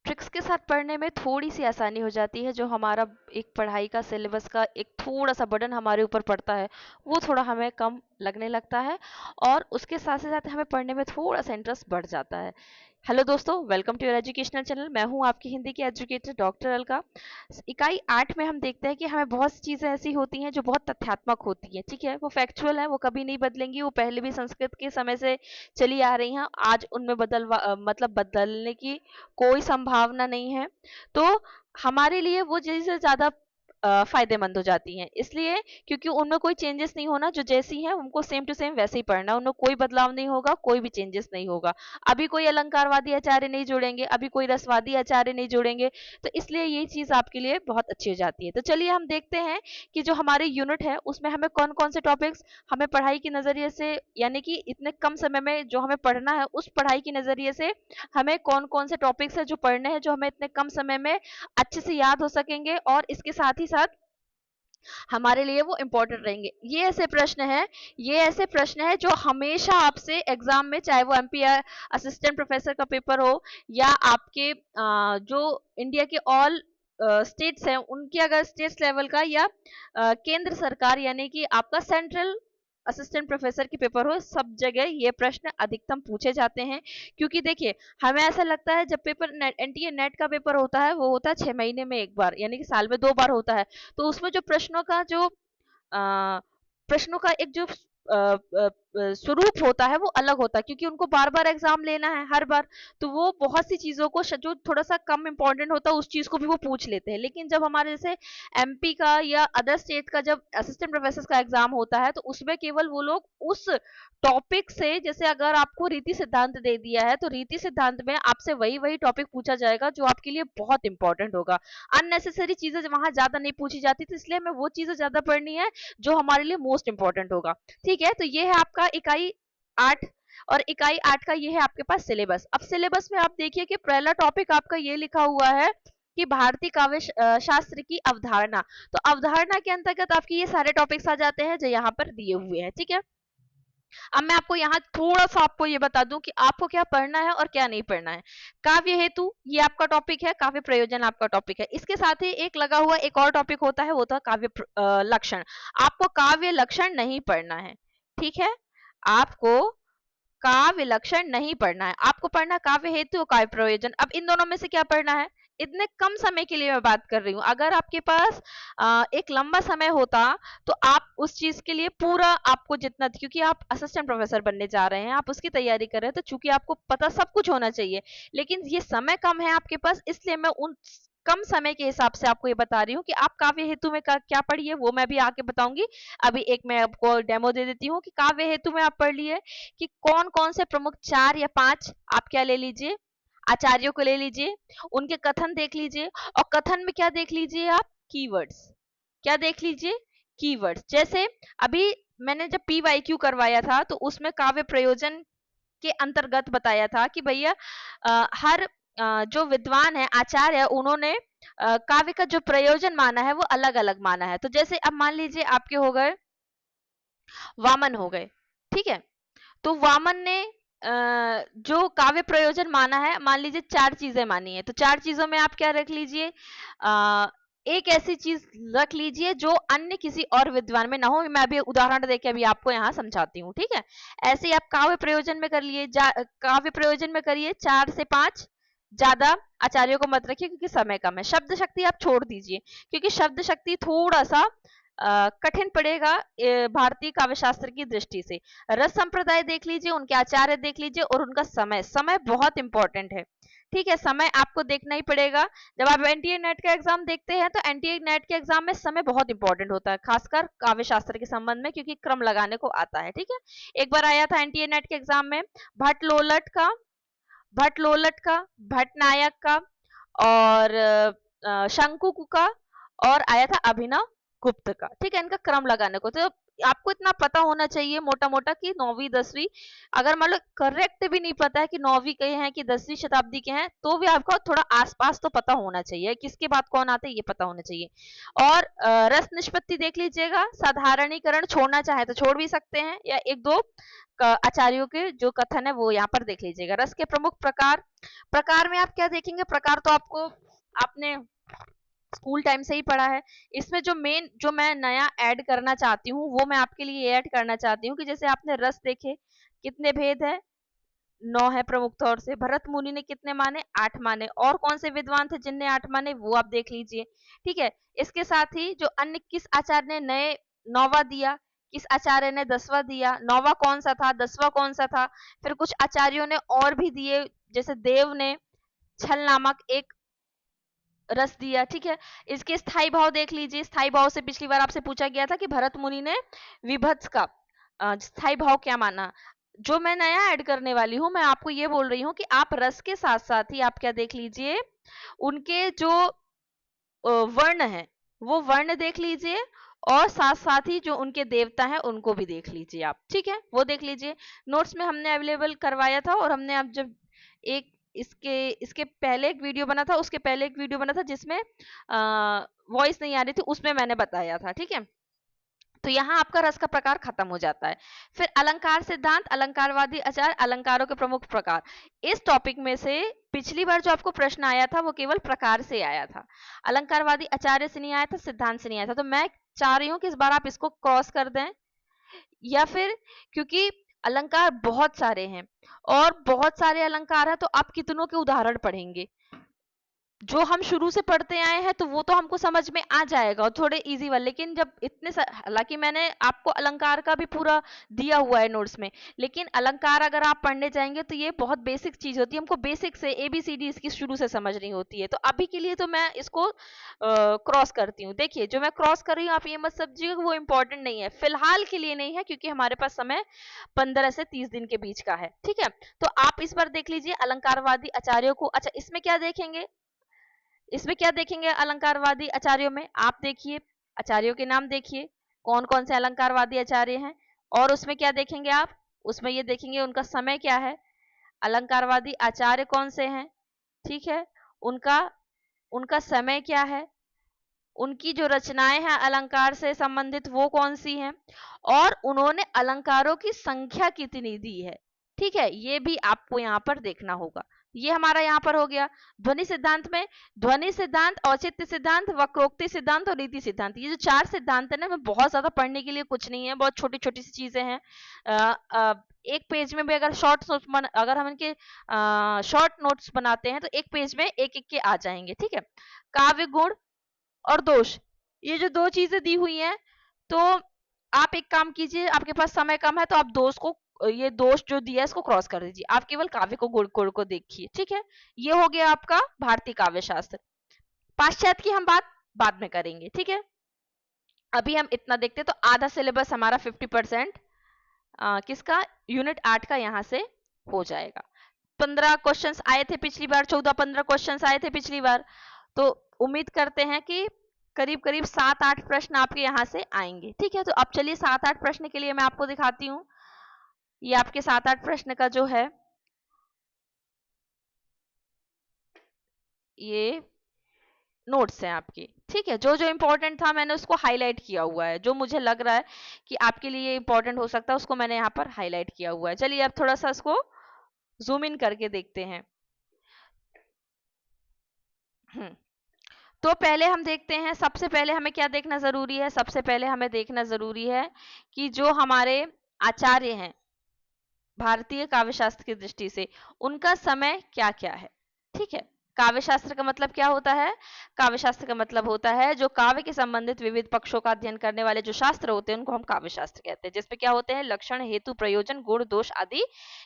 Tricks के साथ पढ़ने में थोड़ी सी आसानी हो जाती है। जो हमारा एक पढ़ाई का सिलेबस का एक थोड़ा सा बर्डन हमारे ऊपर पड़ता है, वो थोड़ा हमें कम लगने लगता है और उसके साथ साथ हमें पढ़ने में थोड़ा सा इंटरेस्ट बढ़ जाता है। हेलो दोस्तों, welcome to your educational channel. मैं हूं आपकी हिंदी की एजुकेटर डॉक्टर अलका। इकाई 8 में हम देखते हैं कि हमें बहुत सी चीज़ें ऐसी होती हैं जो बहुत तथ्यात्मक होती हैं। ठीक है, वो फैक्चुअल है, वो कभी नहीं बदलेंगी, वो पहले भी संस्कृत के समय से चली आ रही हैं। आज उनमें मतलब बदलने की कोई संभावना नहीं है। तो हमारे लिए वो चीज़ें ज़्यादा फ़ायदेमंद हो जाती हैं। इसलिए क्योंकि उनमें कोई चेंजेस नहीं होना, जो जैसी हैं उनको सेम टू सेम वैसे ही पढ़ना, उनमें कोई बदलाव नहीं होगा, कोई भी चेंजेस नहीं होगा। अभी कोई अलंकारवादी आचार्य नहीं जोड़ेंगे, अभी कोई रसवादी आचार्य नहीं जोड़ेंगे, तो इसलिए ये चीज़ आपके लिए बहुत अच्छी हो जाती है। तो चलिए हम देखते हैं कि जो हमारे यूनिट है उसमें हमें कौन-कौन से टॉपिक्स हमें पढ़ाई के नज़रिए से, यानी कि इतने कम समय में जो हमें पढ़ना है उस पढ़ाई के नज़रिए से हमें कौन-कौन से टॉपिक्स हैं जो पढ़ने हैं, जो हमें इतने कम समय में अच्छे से याद हो सकेंगे और इसके साथ ही साथ हमारे लिए वो इम्पोर्टेंट रहेंगे। ये ऐसे प्रश्न है जो हमेशा आपसे एग्जाम में, चाहे वो एमपी या असिस्टेंट प्रोफेसर का पेपर हो या आपके जो इंडिया के ऑल स्टेट्स हैं उनके, अगर स्टेट लेवल का या केंद्र सरकार यानी कि आपका सेंट्रल असिस्टेंट प्रोफेसर की पेपर हो, सब जगह ये प्रश्न अधिकतम पूछे जाते हैं। क्योंकि देखिए, हमें ऐसा लगता है जब पेपर एनटीए नेट का पेपर होता है वो होता है 6 महीने में एक बार, यानी कि साल में 2 बार होता है। तो उसमें जो प्रश्नों का एक जो स्वरूप होता है वो अलग होता है, क्योंकि उनको बार बार एग्जाम लेना है हर बार। तो वो बहुत सी चीजों को जो थोड़ा सा कम इंपॉर्टेंट होता है उस चीज को भी वो पूछ लेते हैं। लेकिन जब हमारे जैसे एमपी का या अदर स्टेट का जब असिस्टेंट प्रोफेसर का एग्जाम होता है तो उसमें केवल वो लोग उस टॉपिक से, जैसे अगर आपको रीति सिद्धांत दे दिया है तो रीति सिद्धांत में आपसे वही वही टॉपिक पूछा जाएगा जो आपके लिए बहुत इंपॉर्टेंट होगा। अननेसेसरी चीजें वहां ज्यादा नहीं पूछी जाती, तो इसलिए हमें वो चीजें ज्यादा पढ़नी है जो हमारे लिए मोस्ट इंपॉर्टेंट होगा। ठीक है, तो ये है आपका इकाई 8। और इकाई 8 का ये है आपके पास सिलेबस। अब सिलेबस में आप देखिए कि पहला टॉपिक आपका ये लिखा हुआ है कि भारतीय काव्य शास्त्र की अवधारणा। तो अवधारणा के अंतर्गत आपके ये सारे टॉपिक्स आ जाते हैं जो यहाँ पर दिए हुए हैं। ठीक है, अब मैं आपको यहाँ थोड़ा सा आपको ये बता दूं कि आपको क्या पढ़ना है और क्या नहीं पढ़ना है। काव्य हेतु ये आपका टॉपिक है, काव्य प्रयोजन आपका टॉपिक है। इसके साथ ही एक लगा हुआ एक और टॉपिक होता है, वो होता है काव्य लक्षण। आपको काव्य लक्षण नहीं पढ़ना है। ठीक है, आपको काव्य लक्षण नहीं पढ़ना है, आपको पढ़ना है काव्य हेतु और काव्य प्रयोजन। अब इन दोनों में से क्या पढ़ना है, इतने कम समय के लिए मैं बात कर रही हूँ। अगर आपके पास एक लंबा समय होता तो आप उस चीज के लिए पूरा, आपको जितना, क्योंकि आप असिस्टेंट प्रोफेसर बनने जा रहे हैं, आप उसकी तैयारी कर रहे हैं, तो चूंकि आपको पता सब कुछ होना चाहिए, लेकिन ये समय कम है आपके पास, इसलिए मैं उन कम समय के हिसाब से आपको ये बता रही हूँ कि आप काव्य हेतु में क्या पढ़िए, वो मैं भी आके बताऊंगी। अभी एक मैं आपको डेमो दे देती हूँ कि काव्य हेतु में आप पढ़ लिए कि कौन कौन से प्रमुख 4 या 5 आप क्या ले लीजिए, आचार्यों को ले लीजिए, उनके कथन देख लीजिए। और कथन में क्या देख लीजिए आप, कीवर्ड्स। क्या देख लीजिए, कीवर्ड्स। जैसे अभी मैंने जब पीवाईक्यू करवाया था तो उसमें काव्य प्रयोजन के अंतर्गत बताया था कि भैया हर जो विद्वान है, आचार्य है, उन्होंने काव्य का जो प्रयोजन माना है वो अलग अलग माना है। तो जैसे अब मान लीजिए आपके हो गए वामन हो गए। ठीक है, तो वामन ने जो काव्य प्रयोजन माना है, मान लीजिए 4 चीजें मानी है, तो 4 चीजों में आप क्या रख लीजिए, एक ऐसी चीज रख लीजिए जो अन्य किसी और विद्वान में ना हो। मैं अभी उदाहरण देके अभी आपको यहाँ समझाती हूँ। ठीक है, ऐसे ही आप काव्य प्रयोजन में कर लिए, काव्य प्रयोजन में करिए 4 से 5, ज्यादा आचार्यों को मत रखिए क्योंकि समय कम है। शब्द शक्ति आप छोड़ दीजिए क्योंकि शब्द शक्ति थोड़ा सा कठिन पड़ेगा भारतीय काव्य शास्त्र की दृष्टि से। रस संप्रदाय देख लीजिए, उनके आचार्य देख लीजिए और उनका समय, समय बहुत इंपॉर्टेंट है। ठीक है, समय आपको देखना ही पड़ेगा। जब आप एनटीए नेट का एग्जाम देखते हैं तो एनटीए नेट के एग्जाम में समय बहुत इंपॉर्टेंट होता है, खासकर काव्य शास्त्र के संबंध में, क्योंकि क्रम लगाने को आता है। ठीक है, एक बार आया था एनटीए नेट के एग्जाम में भट्ट लोलट का, भट्ट नायक का और शंकु का, और आया था अभिनव गुप्त का। ठीक है, इनका क्रम लगाने को। तो आपको इतना पता होना चाहिए मोटा मोटा कि 9वीं 10वीं, अगर मान लो करेक्ट भी नहीं पता है कि 9वीं के हैं कि 10वीं शताब्दी के हैं, तो भी आपको थोड़ा आसपास तो पता होना चाहिए, किसके बाद कौन आता है ये पता होना चाहिए। और रस निष्पत्ति देख लीजिएगा, साधारणीकरण छोड़ना चाहे तो छोड़ भी सकते हैं, या एक दो आचार्यों के जो कथन है वो यहाँ पर देख लीजिएगा। रस के प्रमुख प्रकार, प्रकार में आप क्या देखेंगे, प्रकार तो आपको आपने स्कूल टाइम से ही पढ़ा है। इसमें जो मेन जो मैं नया ऐड करना चाहती हूँ वो मैं आपके लिए ऐड करना चाहती हूँ कि जैसे आपने रस देखे, कितने भेद है, 9 है प्रमुख तौर से। भरत मुनि ने कितने माने, 8 माने। और कौन से विद्वान थे जिनने 8 माने, वो आप देख लीजिए। ठीक है, इसके साथ ही जो अन्य किस आचार्य ने नए 9वां दिया, किस आचार्य ने 10वां दिया, 9वां कौन सा था, 10वां कौन सा था। फिर कुछ आचार्यों ने और भी दिए, जैसे देव ने छल नामक एक रस दिया। ठीक है, इसके स्थाई भाव देख लीजिए। स्थाई भाव से पिछली बार आपसे पूछा गया था कि भरत मुनि ने विभत्स का स्थाई भाव क्या माना। जो मैं नया ऐड करने वाली हूं, मैं आपको ये बोल रही हूँ कि आप रस के साथ साथ ही आप क्या देख लीजिए, उनके जो वर्ण है वो वर्ण देख लीजिए, और साथ साथ ही जो उनके देवता हैं उनको भी देख लीजिए आप। ठीक है, वो देख लीजिए। नोट्स में हमने अवेलेबल करवाया था, और हमने अब जब एक इसके इसके पहले एक वीडियो बना था, उसके पहले एक वीडियो बना था जिसमें वॉइस नहीं आ रही थी, उसमें मैंने बताया था। ठीक है, तो यहाँ आपका रस का प्रकार खत्म हो जाता है। फिर अलंकार सिद्धांत, अलंकारवादी आचार, अलंकारों के प्रमुख प्रकार। इस टॉपिक में से पिछली बार जो आपको प्रश्न आया था वो केवल प्रकार से आया था, अलंकारवादी आचार्य से नहीं आया था, सिद्धांत से नहीं आया था। तो मैं चाह रही हूँ कि इस बार आप इसको क्रॉस कर दें, या फिर क्योंकि अलंकार बहुत सारे हैं और बहुत सारे अलंकार है, तो आप कितनों के उदाहरण पढ़ेंगे। जो हम शुरू से पढ़ते आए हैं तो वो तो हमको समझ में आ जाएगा और थोड़े इजी वाले, लेकिन जब हालांकि मैंने आपको अलंकार का भी पूरा दिया हुआ है नोट्स में, लेकिन अलंकार अगर आप पढ़ने जाएंगे तो ये बहुत बेसिक चीज होती है, हमको बेसिक से ABCD इसकी शुरू से समझनी होती है। तो अभी के लिए तो मैं इसको क्रॉस करती हूँ। देखिए, जो मैं क्रॉस कर रही हूँ आप ये मत समझिएगा वो इंपॉर्टेंट नहीं है, फिलहाल के लिए नहीं है, क्योंकि हमारे पास समय 15 से 30 दिन के बीच का है। ठीक है, तो आप इस बार देख लीजिए अलंकारवादी आचार्यों को। अच्छा, इसमें क्या देखेंगे, इसमें क्या देखेंगे अलंकारवादी आचार्यों में, आप देखिए आचार्यों के नाम देखिए, कौन कौन से अलंकारवादी आचार्य हैं। और उसमें क्या देखेंगे आप, उसमें ये देखेंगे उनका समय क्या है, अलंकारवादी आचार्य कौन से हैं। ठीक है, उनका उनका समय क्या है, उनकी जो रचनाएं हैं अलंकार से संबंधित वो कौन सी हैं, और उन्होंने अलंकारों की संख्या कितनी दी है। ठीक है, ये भी आपको यहाँ पर देखना होगा। ये हमारा यहाँ पर हो गया। ध्वनि सिद्धांत में ध्वनि सिद्धांत, औचित्य सिद्धांत, वक्रोक्ति सिद्धांत और रीति सिद्धांत, ये जो 4 सिद्धांत है ना, में बहुत ज्यादा पढ़ने के लिए कुछ नहीं है, बहुत छोटी छोटी सी चीजें हैं। एक पेज में भी अगर अगर हम इनके शॉर्ट नोट्स बनाते हैं तो एक पेज में एक एक के आ जाएंगे। ठीक है, काव्य गुण और दोष, ये जो दो चीजें दी हुई हैं, तो आप एक काम कीजिए, आपके पास समय कम है तो आप दोष को, ये दोष जो दिया है इसको क्रॉस कर दीजिए, आप केवल काव्य को गुण गुण को देखिए। ठीक है, ये हो गया आपका भारतीय काव्य शास्त्र। पाश्चात्य की हम बात बाद में करेंगे। ठीक है, अभी हम इतना देखते हैं, तो आधा सिलेबस हमारा 50% किसका, यूनिट 8 का यहाँ से हो जाएगा। 15 क्वेश्चंस आए थे पिछली बार, 14-15 क्वेश्चंस आए थे पिछली बार, तो उम्मीद करते हैं कि करीब करीब 7-8 प्रश्न आपके यहाँ से आएंगे। ठीक है, तो अब चलिए 7-8 प्रश्न के लिए मैं आपको दिखाती हूँ। ये आपके 7-8 प्रश्न का जो है ये नोट्स हैं आपके। ठीक है, जो जो इंपॉर्टेंट था मैंने उसको हाईलाइट किया हुआ है, जो मुझे लग रहा है कि आपके लिए इंपॉर्टेंट हो सकता है उसको मैंने यहाँ पर हाईलाइट किया हुआ है। चलिए अब थोड़ा सा इसको जूम इन करके देखते हैं। तो पहले हम देखते हैं, सबसे पहले हमें क्या देखना जरूरी है, सबसे पहले हमें देखना जरूरी है कि जो हमारे आचार्य हैं भारतीय काव्य शास्त्र की दृष्टि से, उनका समय क्या क्या है। ठीक है, काव्य शास्त्र का मतलब क्या होता है, काव्य शास्त्र का मतलब होता है जो काव्य के संबंधित विविध पक्षों का अध्ययन करने वाले जो शास्त्र होते हैं उनको हम काव्य शास्त्र कहते हैं, जिसमें क्या होते हैं, लक्षण, हेतु, प्रयोजन, गुण, दोष आदि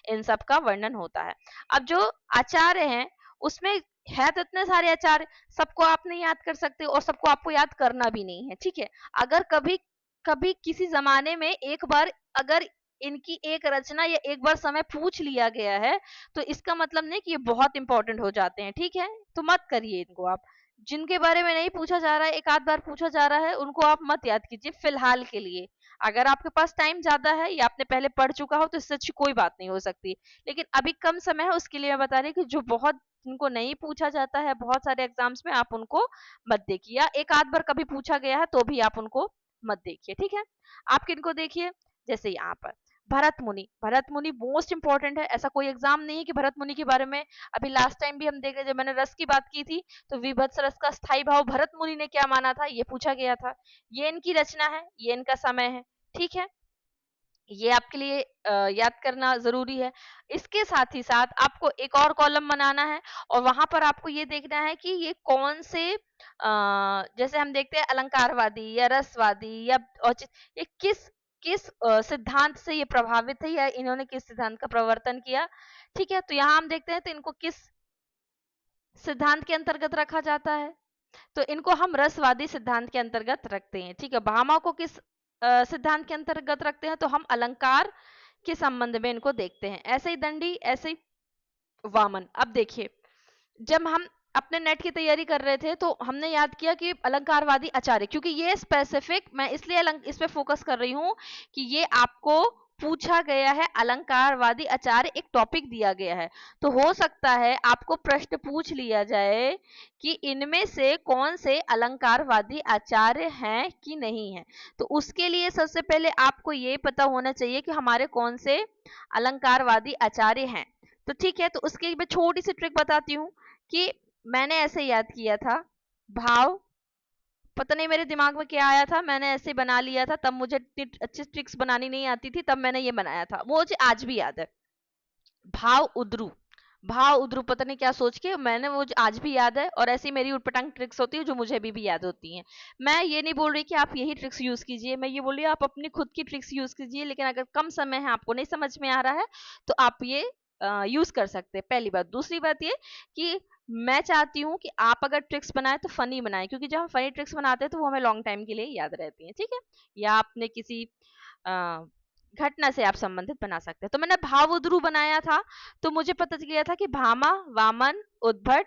इन सब का वर्णन होता है। अब जो आचार्य हैं उसमें है तो इतने सारे आचार्य, सबको आप नहीं याद कर सकते और सबको आपको याद करना भी नहीं है। ठीक है, अगर कभी कभी किसी जमाने में एक बार अगर इनकी एक रचना या एक बार समय पूछ लिया गया है तो इसका मतलब नहीं कि ये बहुत इंपॉर्टेंट हो जाते हैं। ठीक है, तो मत करिए इनको आप, जिनके बारे में नहीं पूछा जा रहा है, एक आध बार पूछा जा रहा है, उनको आप मत याद कीजिए फिलहाल के लिए। अगर आपके पास टाइम ज्यादा है या आपने पहले पढ़ चुका हो तो इससे अच्छी कोई बात नहीं हो सकती। लेकिन अभी कम समय है, उसके लिए मैं बता रही हूँ कि जो बहुत जिनको नहीं पूछा जाता है बहुत सारे एग्जाम्स में, आप उनको मत देखिए, या एक आध बार कभी पूछा गया है तो भी आप उनको मत देखिए। ठीक है, आप किनको देखिए, जैसे यहाँ पर भरत मुनि। भरत मुनि मोस्ट इंपॉर्टेंट है, ऐसा कोई एग्जाम नहीं है कि भरत मुनि के बारे में, अभी लास्ट टाइम भी हम देख रहे, जब मैंने रस की बात की थी तो विभत्स रस का स्थाई भाव भरत मुनि ने क्या माना था ये पूछा गया था। ये इनकी रचना है, ये इनका समय है। ठीक है, ये आपके लिए याद करना जरूरी है। इसके साथ ही साथ आपको एक और कॉलम बनाना है और वहां पर आपको ये देखना है कि ये कौन से जैसे हम देखते हैं अलंकारवादी या रसवादी या ये किस किस सिद्धांत से ये प्रभावित है या इन्होंने किस सिद्धांत का प्रवर्तन किया। ठीक है, तो यहाँ हम देखते हैं तो इनको किस सिद्धांत के अंतर्गत रखा जाता है, तो इनको हम रसवादी सिद्धांत के अंतर्गत रखते हैं। ठीक है, भामा को किस सिद्धांत के अंतर्गत रखते हैं, तो हम अलंकार के संबंध में इनको देखते हैं। ऐसे ही दंडी, ऐसे ही वामन। अब देखिए, जब हम अपने नेट की तैयारी कर रहे थे तो हमने याद किया कि अलंकारवादी आचार्य, क्योंकि ये स्पेसिफिक मैं इसलिए इस पे फोकस कर रही हूं कि ये आपको पूछा गया है, अलंकारवादी आचार्य एक टॉपिक दिया गया है। तो हो सकता है आपको प्रश्न पूछ लिया जाए कि इनमें से कौन से अलंकारवादी आचार्य हैं कि नहीं है। तो उसके लिए सबसे पहले आपको ये पता होना चाहिए कि हमारे कौन से अलंकारवादी आचार्य हैं। तो ठीक है, तो उसकी मैं छोटी सी ट्रिक बताती हूँ कि मैंने ऐसे याद किया था, भाव, पता नहीं मेरे दिमाग में क्या आया था, मैंने ऐसे बना लिया था, तब मुझे इतनी अच्छी ट्रिक्स बनानी नहीं आती थी, तब मैंने ये बनाया था, वो मुझे आज भी याद है। भाव उद्रू, भाव उद्रू, पता नहीं क्या सोच के मैंने, वो आज भी याद है। और ऐसी मेरी उटपटांग ट्रिक्स होती है जो मुझे भी याद होती हैं। मैं ये नहीं बोल रही कि आप यही ट्रिक्स यूज कीजिए, मैं ये बोल रही हूँ आप अपनी खुद की ट्रिक्स यूज कीजिए, लेकिन अगर कम समय है, आपको नहीं समझ में आ रहा है, तो आप ये यूज कर सकते हैं। पहली बात। दूसरी बात ये कि मैं चाहती हूँ कि आप अगर ट्रिक्स बनाए तो फनी बनाए, क्योंकि जब हम फनी ट्रिक्स बनाते हैं तो वो हमें लॉन्ग टाइम के लिए याद रहती है। ठीक है, या आपने किसी घटना से आप संबंधित बना सकते हैं। तो मैंने भाव उद्रू बनाया था, तो मुझे पता चल था कि भामा, वामन, उद्भट,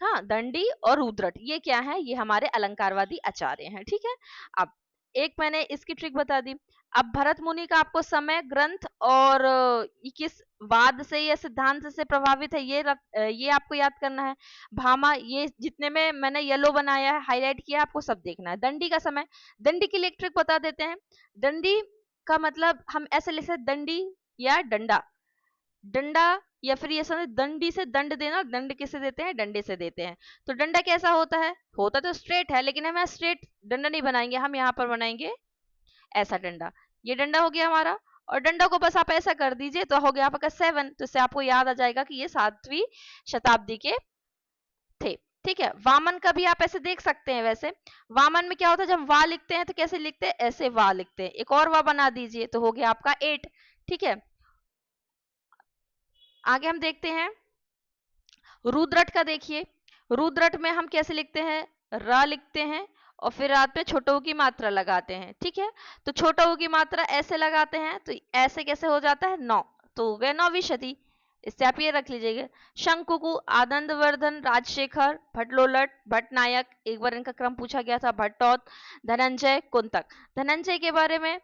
हाँ, दंडी और रुद्रट, ये क्या है, ये हमारे अलंकारवादी आचार्य हैं। ठीक है, अब एक मैंने इसकी ट्रिक बता दी। अब भरत मुनि का आपको समय, ग्रंथ और किस वाद से या सिद्धांत से प्रभावित है, ये आपको याद करना है। भामा, ये जितने में मैंने येलो बनाया है, हाईलाइट किया, आपको सब देखना है। दंडी का समय, दंडी के लिए एक ट्रिक बता देते हैं। दंडी का मतलब हम ऐसे लिख सकते, दंडी या डंडा, डंडा, या फिर ये समझ दंडी से दंड देना, दंड किसे देते हैं, डंडे से देते हैं। तो डंडा कैसा होता है, होता तो स्ट्रेट है, लेकिन हम स्ट्रेट डंडा नहीं बनाएंगे, हम यहाँ पर बनाएंगे ऐसा डंडा। ये डंडा हो गया हमारा, और डंडा को बस आप ऐसा कर दीजिए तो हो गया आपका 7। तो इससे आपको याद आ जाएगा कि ये 7वीं शताब्दी के थे। ठीक है, वामन का भी आप ऐसे देख सकते हैं। वैसे वामन में क्या होता है, जब वा लिखते हैं तो कैसे लिखते हैं, ऐसे वा लिखते हैं। एक और वा बना दीजिए तो हो गया आपका 8। ठीक है, आगे हम देखते हैं रुद्रट का। देखिए, रुद्रट में हम कैसे लिखते हैं, र लिखते हैं और फिर रात पे छोटे ऊ की मात्रा लगाते हैं। ठीक है, तो छोटा ऊ की मात्रा ऐसे लगाते हैं, तो ऐसे कैसे हो जाता है, 9, तो हो गया 9वीं शती। इससे आप ये रख लीजिएगा। शंकुकु, आनंदवर्धन, राजशेखर, भट्टलोलट, भट्टनायक, एक बार इनका क्रम पूछा गया था, भट्टौत, धनंजय, कुंतक। धनंजय के बारे में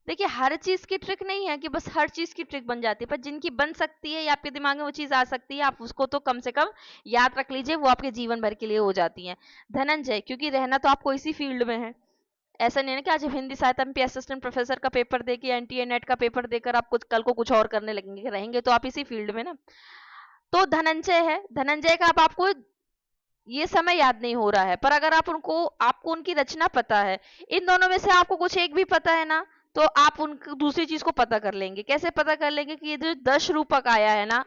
देखिए, हर चीज की ट्रिक नहीं है कि बस हर चीज की ट्रिक बन जाती है, पर जिनकी बन सकती है या आपके दिमाग में वो चीज आ सकती है, आप उसको तो कम से कम याद रख लीजिए, वो आपके जीवन भर के लिए हो जाती है। धनंजय, क्योंकि रहना तो आपको इसी फील्ड में है, ऐसा नहीं है कि आज हिंदी साहित्य में असिस्टेंट प्रोफेसर का पेपर देके, एनटीए नेट का पेपर देकर आप कुछ कल को कुछ और करने लगेंगे, रहेंगे तो आप इसी फील्ड में ना। तो धनंजय है, धनंजय का अब आपको ये समय याद नहीं हो रहा है, पर अगर आप आपको उनकी रचना पता है, इन दोनों में से आपको कुछ एक भी पता है ना, तो आप उन दूसरी चीज को पता कर लेंगे। कैसे पता कर लेंगे कि ये जो 10 रूपक आया है ना,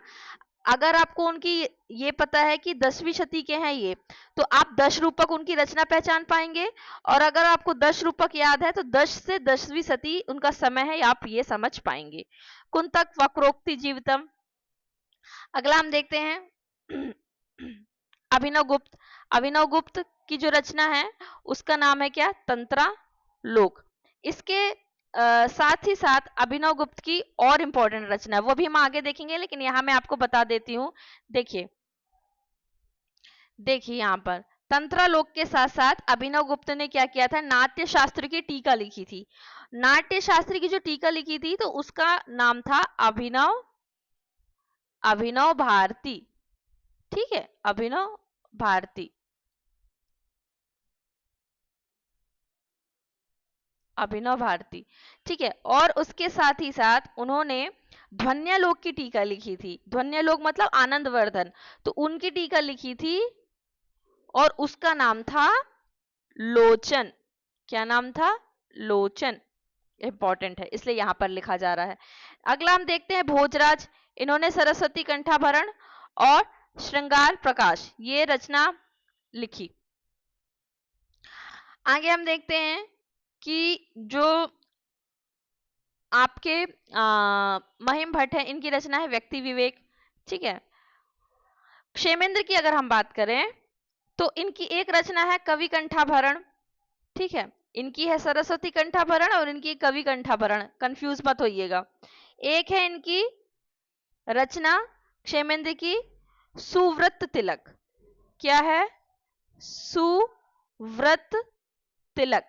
अगर आपको उनकी ये पता है कि 10वीं शती के हैं ये, तो आप 10 रूपक उनकी रचना पहचान पाएंगे। और अगर आपको 10 रूपक याद है तो 10 से 10वीं शती उनका समय है, आप ये समझ पाएंगे। कुंतक, वक्रोक्ति जीवितम। अगला हम देखते हैं अभिनव गुप्त। अभिनव गुप्त की जो रचना है उसका नाम है क्या, तंत्रा लोक। इसके साथ ही साथ अभिनव गुप्त की और इंपॉर्टेंट रचना है, वो भी हम आगे देखेंगे, लेकिन यहां मैं आपको बता देती हूँ। देखिए, देखिए यहाँ पर तंत्रालोक के साथ साथ अभिनव गुप्त ने क्या किया था, नाट्य शास्त्र की टीका लिखी थी। नाट्य शास्त्र की जो टीका लिखी थी तो उसका नाम था अभिनव अभिनव भारती। ठीक है, अभिनव भारती, अभिनव भारती। ठीक है, और उसके साथ ही साथ उन्होंने ध्वन्यालोक की टीका लिखी थी। ध्वन्यालोक मतलब आनंदवर्धन, तो उनकी टीका लिखी थी और उसका नाम था लोचन। क्या नाम था? लोचन। इंपॉर्टेंट है इसलिए यहां पर लिखा जा रहा है। अगला हम देखते हैं भोजराज। इन्होंने सरस्वती कंठाभरण और श्रृंगार प्रकाश ये रचना लिखी। आगे हम देखते हैं कि जो आपके महिम भट्ट है, इनकी रचना है व्यक्ति विवेक। ठीक है, क्षेमेंद्र की अगर हम बात करें तो इनकी एक रचना है कवि कंठाभरण। ठीक है, इनकी है सरस्वती कंठाभरण और इनकी कवि कंठाभरण, कंफ्यूज मत होइएगा। एक है इनकी रचना क्षेमेंद्र की सुव्रत तिलक। क्या है? सुव्रत तिलक।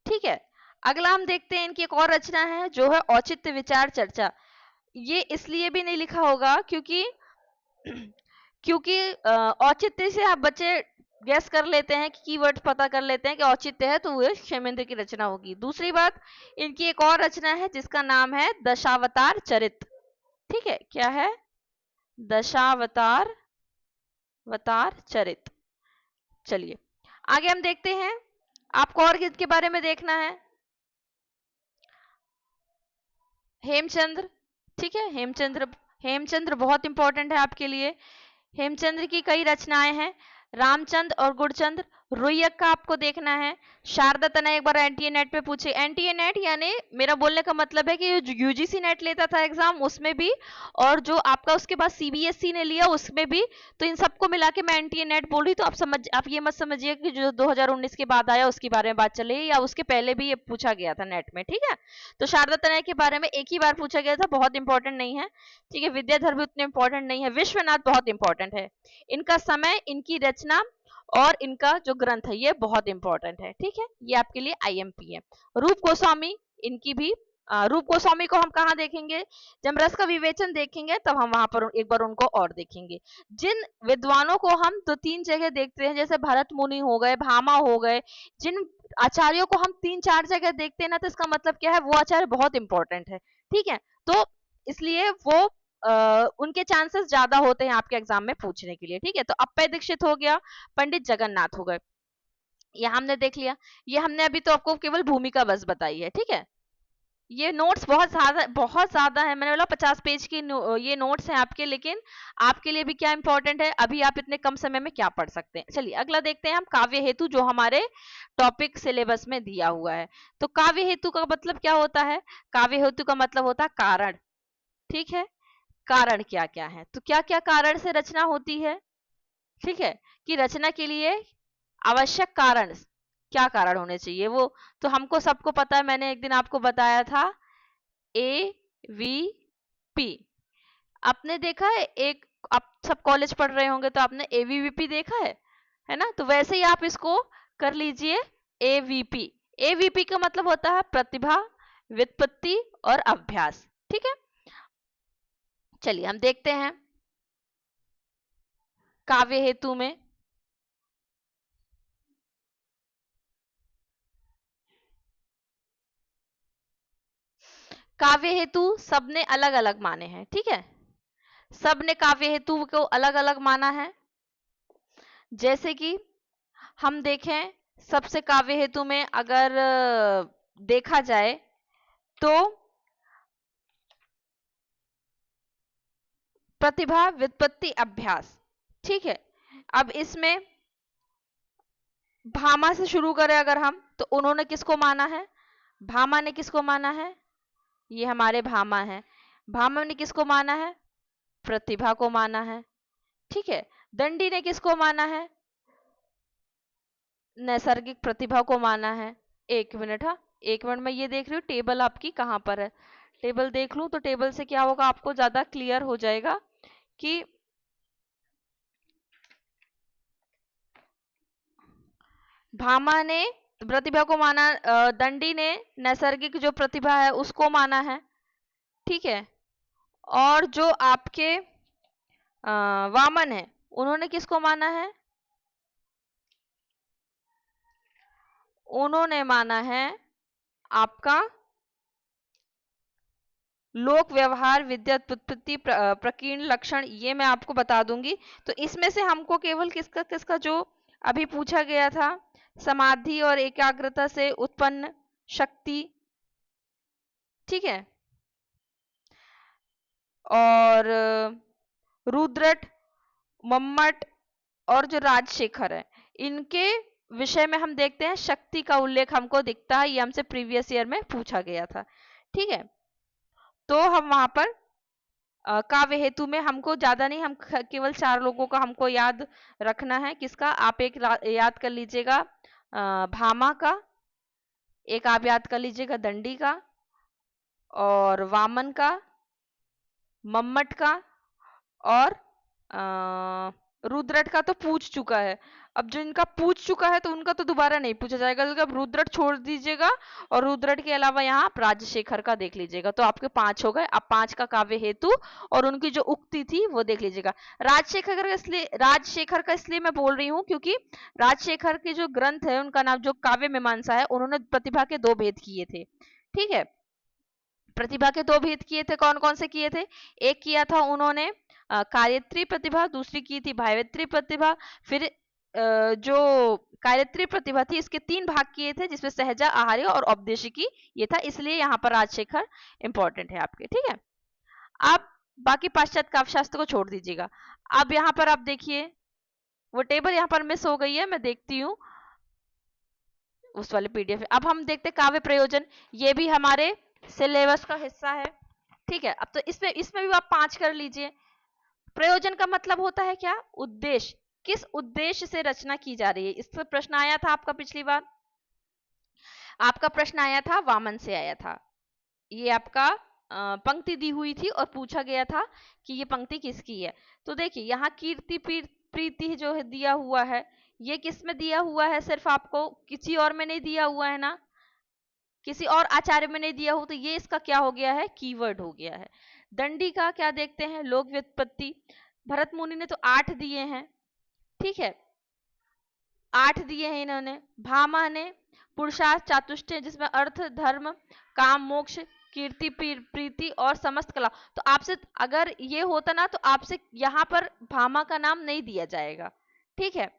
ठीक है, अगला हम देखते हैं इनकी एक और रचना है जो है औचित्य विचार चर्चा। ये इसलिए भी नहीं लिखा होगा क्योंकि क्योंकि औचित्य से आप बच्चे गैस कर लेते हैं कि कीवर्ड पता कर लेते हैं कि औचित्य है तो वो क्षेमेंद्र की रचना होगी। दूसरी बात, इनकी एक और रचना है जिसका नाम है दशावतार चरित। ठीक है, क्या है? दशावतार चरित। चलिए आगे हम देखते हैं, आपको और किसके बारे में देखना है? हेमचंद्र। ठीक है, हेमचंद्र बहुत इंपॉर्टेंट है आपके लिए। हेमचंद्र की कई रचनाएं हैं। रामचंद्र और गुरचंद्र। रुइयक का आपको देखना है। शारदा तनय एक बार एनटीए नेट पे पूछे, एनटीए नेट यानी मेरा बोलने का मतलब है कि यूजीसी नेट लेता था एग्जाम उसमें भी, और जो आपका उसके बाद सीबीएसई ने लिया उसमें भी, तो इन सबको मिला के मैं एनटीए नेट बोल रही। तो आप ये मत समझिए कि जो 2019 के बाद आया उसके बारे में बात चल रही है, या उसके पहले भी ये पूछा गया था नेट में। ठीक है, तो शारदा तनय के बारे में एक ही बार पूछा गया था, बहुत इंपॉर्टेंट नहीं है। ठीक है, विद्याधर भी उतने इंपॉर्टेंट नहीं है। विश्वनाथ बहुत इंपॉर्टेंट है। इनका समय, इनकी रचना और इनका जो ग्रंथ है ये बहुत इंपॉर्टेंट है। ठीक है, ये आपके लिए आईएमपी है। रूप गोस्वामी, इनकी भी रूप गोस्वामी को हम कहाँ देखेंगे? जब रस का विवेचन देखेंगे तब हम वहां पर एक बार उनको और देखेंगे। जिन विद्वानों को हम दो तीन जगह देखते हैं, जैसे भरत मुनि हो गए, भामा हो गए, जिन आचार्यों को हम तीन चार जगह देखते हैं ना, तो इसका मतलब क्या है? वो आचार्य बहुत इंपॉर्टेंट है। ठीक है, तो इसलिए वो उनके चांसेस ज्यादा होते हैं आपके एग्जाम में पूछने के लिए। ठीक है, तो अप्पय दीक्षित हो गया, पंडित जगन्नाथ हो गए, ये हमने देख लिया। ये हमने अभी तो आपको केवल भूमिका बस बताई है। ठीक है, ये नोट्स बहुत ज्यादा है, मैंने बोला 50 पेज की ये नोट्स हैं आपके, लेकिन आपके लिए भी क्या इंपॉर्टेंट है, अभी आप इतने कम समय में क्या पढ़ सकते हैं। चलिए अगला देखते हैं हम, काव्य हेतु, जो हमारे टॉपिक सिलेबस में दिया हुआ है। तो काव्य हेतु का मतलब क्या होता है? काव्य हेतु का मतलब होता है कारण। ठीक है, कारण क्या क्या है, तो क्या क्या कारण से रचना होती है? ठीक है, कि रचना के लिए आवश्यक कारण, क्या कारण होने चाहिए वो तो हमको सबको पता है। मैंने एक दिन आपको बताया था ए वी पी। आपने देखा है, एक आप सब कॉलेज पढ़ रहे होंगे तो आपने एवीवीपी देखा है ना? तो वैसे ही आप इसको कर लीजिए, एवीपी। एवीपी का मतलब होता है प्रतिभा, व्युत्पत्ति और अभ्यास। ठीक है, चलिए हम देखते हैं काव्य हेतु में। काव्य हेतु सबने अलग अलग माने हैं। ठीक है, सबने काव्य हेतु को अलग अलग माना है। जैसे कि हम देखें, सबसे काव्य हेतु में अगर देखा जाए तो प्रतिभा, व्युत्पत्ति, अभ्यास। ठीक है, अब इसमें भामा से शुरू करें अगर हम, तो उन्होंने किसको माना है? भामा ने किसको माना है? ये हमारे भामा है। भामा ने किसको माना है? प्रतिभा को माना है। ठीक है, दंडी ने किसको माना है? नैसर्गिक प्रतिभा को माना है। एक मिनट, हाँ एक मिनट, मैं ये देख रही हूँ टेबल आपकी कहाँ पर है। टेबल देख लूं तो टेबल से क्या होगा, आपको ज्यादा क्लियर हो जाएगा कि भामा ने प्रतिभा को माना, दंडी ने नैसर्गिक जो प्रतिभा है उसको माना है, ठीक है। और जो आपके वामन है उन्होंने किसको माना है? उन्होंने माना है आपका लोक व्यवहार विद्युत उत्पत्ति प्रकीर्ण लक्षण, ये मैं आपको बता दूंगी। तो इसमें से हमको केवल किसका किसका जो अभी पूछा गया था, समाधि और एकाग्रता से उत्पन्न शक्ति, ठीक है, और रुद्रट, मम्मट और जो राजशेखर है, इनके विषय में हम देखते हैं शक्ति का उल्लेख हमको दिखता है, ये हमसे प्रीवियस ईयर में पूछा गया था, ठीक है। तो हम वहां पर काव्य हेतु में हमको ज्यादा नहीं, हम केवल 4 लोगों का हमको याद रखना है। किसका? आप एक याद कर लीजिएगा भामा का, एक आप याद कर लीजिएगा दंडी का, और वामन का, मम्मट का, और रुद्रट का तो पूछ चुका है। अब जो इनका पूछ चुका है तो उनका तो दोबारा नहीं पूछा जाएगा, तो अब रुद्रट छोड़ दीजिएगा और रुद्रट के अलावा यहाँ आप राजशेखर का देख लीजिएगा। तो आपके 5 हो गए। अब 5 का काव्य हेतु और उनकी जो उक्ति थी वो देख लीजिएगा। राजशेखर का इसलिए मैं बोल रही हूँ क्योंकि राजशेखर के जो ग्रंथ है उनका नाम जो काव्य मीमांसा है, उन्होंने प्रतिभा के 2 भेद किए थे, ठीक है। प्रतिभा के 2 भेद किए थे, कौन कौन से किए थे? एक किया था उन्होंने कार्यत्री प्रतिभा, दूसरी की थी भावत्री प्रतिभा। फिर जो कार्यत्री प्रतिभा थी इसके 3 भाग किए थे, जिसमें सहजा, आहार्य और औपदेशिकी ये था, इसलिए यहाँ पर राजशेखर इंपॉर्टेंट है आपके, ठीक है। आप बाकी पाश्चात्य काव्यशास्त्र को छोड़ दीजिएगा। अब यहाँ पर आप देखिए, वो टेबल यहाँ पर मिस हो गई है, मैं देखती हूँ उस वाले पीडीएफ। अब हम देखते काव्य प्रयोजन, ये भी हमारे सिलेबस का हिस्सा है, ठीक है। अब तो इसमें इसमें भी आप 5 कर लीजिए। प्रयोजन का मतलब होता है क्या? उद्देश्य, किस उद्देश्य से रचना की जा रही है। इस पर प्रश्न आया था आपका पिछली बार, आपका प्रश्न आया था वामन से आया था, ये आपका पंक्ति दी हुई थी और पूछा गया था कि ये पंक्ति किसकी है। तो देखिए यहाँ कीर्ति प्रीति जो है दिया हुआ है, ये किस में दिया हुआ है? सिर्फ आपको, किसी और में नहीं दिया हुआ है ना, किसी और आचार्य में नहीं दिया हो, तो ये इसका क्या हो गया है? कीवर्ड हो गया है। दंडी का क्या देखते हैं? लोक व्युत्पत्ति। भरत मुनि ने तो 8 दिए हैं, ठीक है, 8 दिए हैं इन्होंने। भामा ने पुरुषार्थ चातुष्टय, जिसमें अर्थ धर्म काम मोक्ष कीर्ति प्रीति और समस्त कला। तो आपसे अगर ये होता ना तो आपसे यहाँ पर भामा का नाम नहीं दिया जाएगा, ठीक है।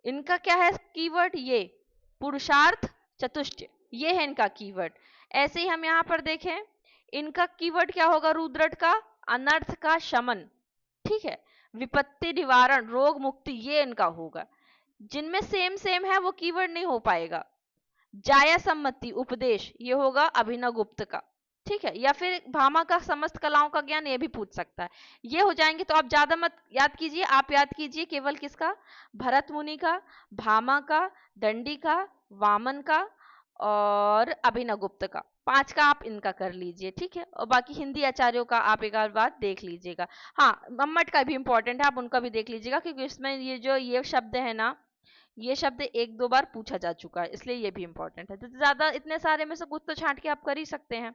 इनका क्या है कीवर्ड? ये पुरुषार्थ चतुष्टय, ये है इनका कीवर्ड। ऐसे ही हम यहाँ पर देखें, इनका कीवर्ड क्या होगा? रुद्रट का अनर्थ का शमन, ठीक है, विपत्ति निवारण, रोग मुक्ति, ये इनका होगा। जिनमें सेम सेम है वो कीवर्ड नहीं हो पाएगा। जाया सम्मति उपदेश, ये होगा अभिनव गुप्त का, ठीक है। या फिर भामा का समस्त कलाओं का ज्ञान, ये भी पूछ सकता है। ये हो जाएंगे, तो आप ज्यादा मत याद कीजिए, आप याद कीजिए केवल किसका? भरत मुनि का, भामा का, दंडी का, वामन का और अभिनव गुप्त का। 5 का आप इनका कर लीजिए, ठीक है। और बाकी हिंदी आचार्यों का आप एक बार देख लीजिएगा। हाँ, मम्मट का भी इंपॉर्टेंट है, आप उनका भी देख लीजिएगा, क्योंकि इसमें ये जो ये शब्द है ना, ये शब्द 1-2 बार पूछा जा चुका है, इसलिए ये भी इंपॉर्टेंट है। तो ज्यादा इतने सारे में से कुछ तो छांट के आप कर ही सकते हैं।